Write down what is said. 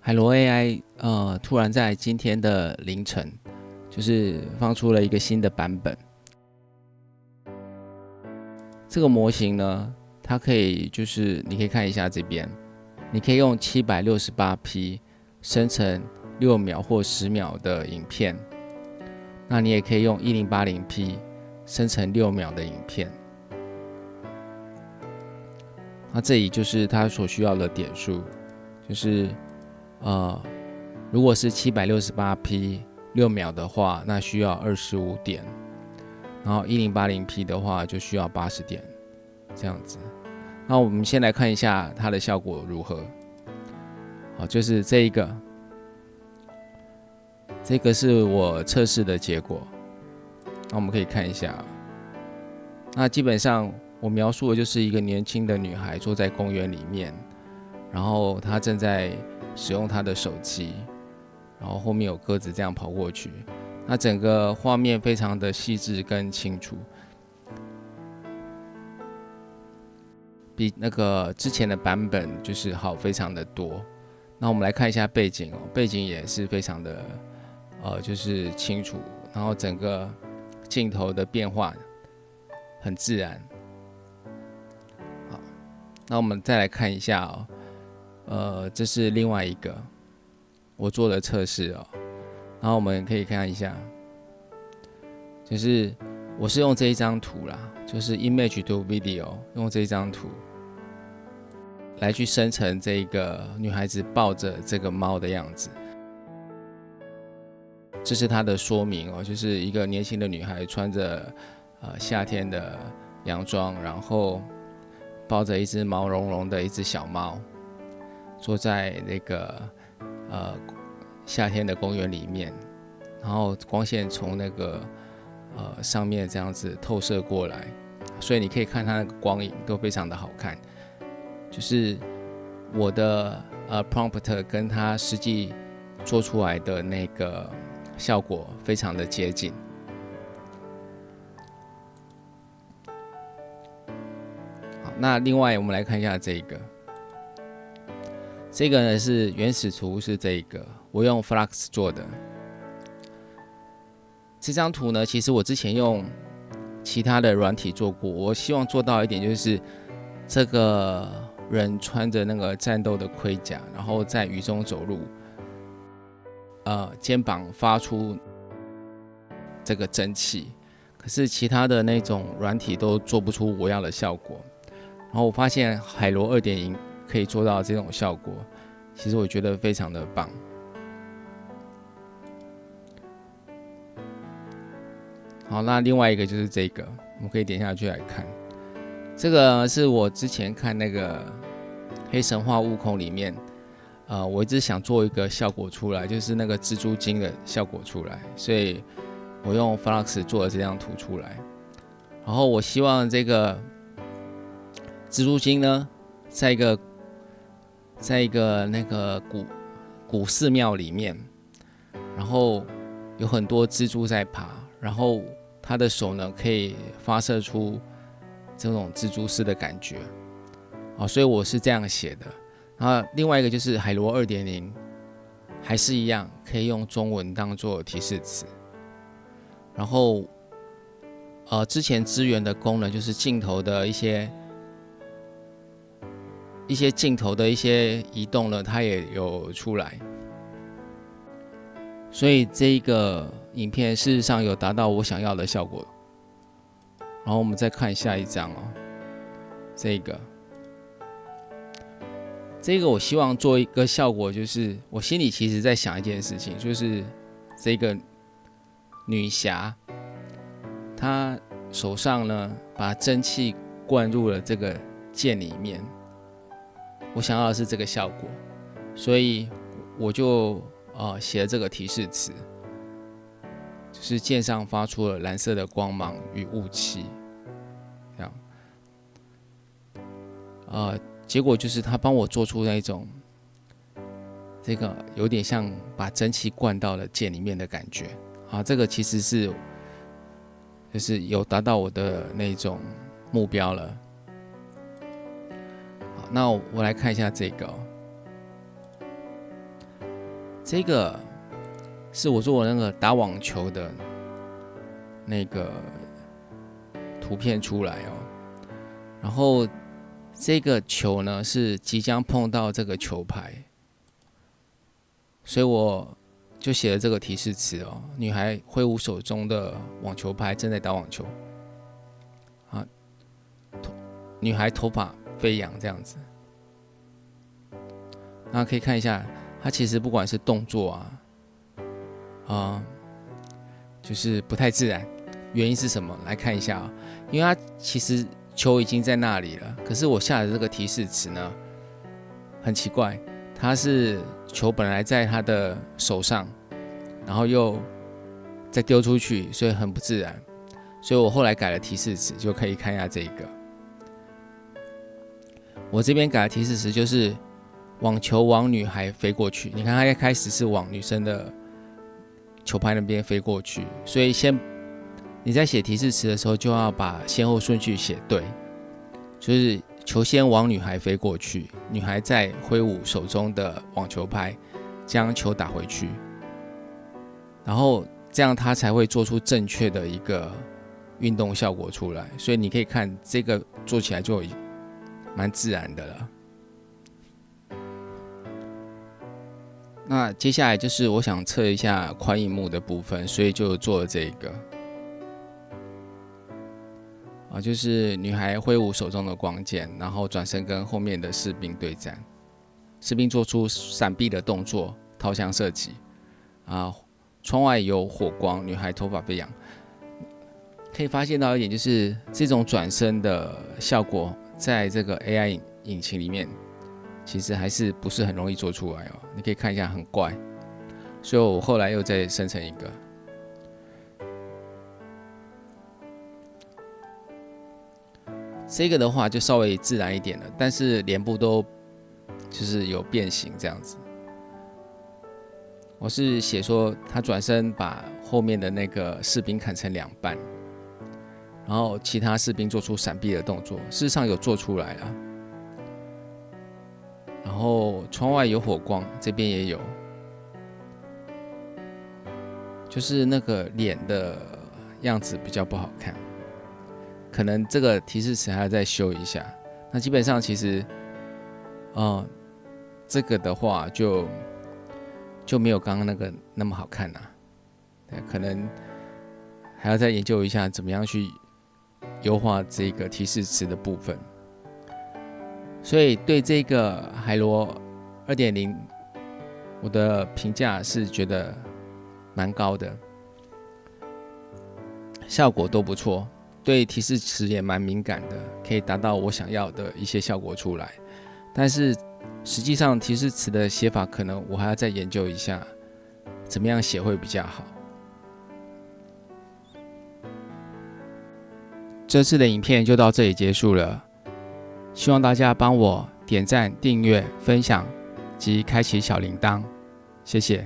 海螺 AI 突然在今天的凌晨，就是放出了一个新的版本。这个模型呢，它可以就是你可以看一下这边，你可以用 768P 生成6秒或10秒的影片，那你也可以用 1080P 生成6秒的影片。那这里就是它所需要的点数，就是如果是 768P 6秒的话，那需要25点，然后 1080P 的话就需要80点，这样子。那我们先来看一下它的效果如何。好，就是这个是我测试的结果。那我们可以看一下，那基本上我描述的就是一个年轻的女孩坐在公园里面，然后她正在使用她的手机，然后后面有鸽子这样跑过去。那整个画面非常的细致跟清楚，比那个之前的版本就是好非常的多。那我们来看一下背景背景也是非常的就是清楚，然后整个镜头的变化很自然。好，那我们再来看一下这是另外一个我做的测试然后我们可以看一下，就是我是用这一张图啦，就是 Image to Video， 用这一张图来去生成这个女孩子抱着这个猫的样子。这是它的说明就是一个年轻的女孩穿着夏天的洋装，然后抱着一只毛茸茸的一只小猫，坐在那个夏天的公园里面，然后光线从那个上面这样子透射过来，所以你可以看它那个光影都非常的好看。就是我的prompt 跟它实际做出来的那个效果非常的接近。好，那另外我们来看一下这个呢是原始图，是这个我用 Flux 做的。这张图呢，其实我之前用其他的软体做过，我希望做到一点就是这个人穿着那个战斗的盔甲，然后在雨中走路，肩膀发出这个蒸汽，可是其他的那种软体都做不出我要的效果。然后我发现海螺 2.0 可以做到这种效果，其实我觉得非常的棒。好，那另外一个就是这个，我们可以点下去来看。这个是我之前看那个黑神话悟空里面，我一直想做一个效果出来，就是那个蜘蛛精的效果出来，所以我用 Flux 做了这张图出来。然后我希望这个蜘蛛精呢，在一个那个古寺庙里面，然后有很多蜘蛛在爬，然后他的手呢可以发射出这种蜘蛛丝的感觉，所以我是这样写的。然后另外一个就是海螺 2.0 还是一样可以用中文当做提示词，然后之前支援的功能就是镜头的一些镜头的一些移动呢，它也有出来，所以这一个影片事实上有达到我想要的效果。然后我们再看下一张这个我希望做一个效果，就是我心里其实在想一件事情，就是这个女侠她手上呢把蒸汽灌入了这个剑里面，我想要的是这个效果，所以我就写了这个提示词，就是剑上发出了蓝色的光芒与雾气，这样，结果就是他帮我做出那种这个有点像把蒸汽灌到了剑里面的感觉这个其实是就是有达到我的那种目标了。好，那我来看一下这个这个是我做那个打网球的那个图片出来哦，然后这个球呢是即将碰到这个球拍，所以我就写了这个提示词哦。女孩挥舞手中的网球拍，正在打网球。啊，女孩头发飞扬这样子。那可以看一下，她其实不管是动作就是不太自然。原因是什么？来看一下因为她其实球已经在那里了，可是我下的这个提示词呢，很奇怪，它是球本来在她的手上，然后又再丢出去，所以很不自然。所以我后来改了提示词，就可以看一下这个。我这边改的提示词就是网球往女孩飞过去。你看，它一开始是往女生的球拍那边飞过去，所以你在写提示词的时候，就要把先后顺序写对，就是球先往女孩飞过去，女孩再挥舞手中的网球拍，将球打回去，然后这样她才会做出正确的一个运动效果出来。所以你可以看这个做起来就蛮自然的了。那接下来就是我想测一下宽萤幕的部分，所以就做了这个。就是女孩挥舞手中的光剑，然后转身跟后面的士兵对战。士兵做出闪避的动作，掏枪射击。窗外有火光，女孩头发飞扬。可以发现到一点，就是这种转身的效果，在这个 AI 引擎里面，其实还是不是很容易做出来哦。你可以看一下，很怪。所以我后来又再生成一个。这个的话就稍微自然一点了，但是脸部都就是有变形这样子。我是写说他转身把后面的那个士兵砍成2半，然后其他士兵做出闪避的动作，事实上有做出来了。然后窗外有火光，这边也有，就是那个脸的样子比较不好看。可能这个提示词还要再修一下。那基本上其实，这个的话就没有刚刚那个那么好看啦。对，可能还要再研究一下怎么样去优化这个提示词的部分。所以对这个海螺 2.0， 我的评价是觉得蛮高的，效果都不错。对提示词也蛮敏感的，可以达到我想要的一些效果出来。但是实际上提示词的写法，可能我还要再研究一下，怎么样写会比较好。这次的影片就到这里结束了，希望大家帮我点赞、订阅、分享及开启小铃铛，谢谢。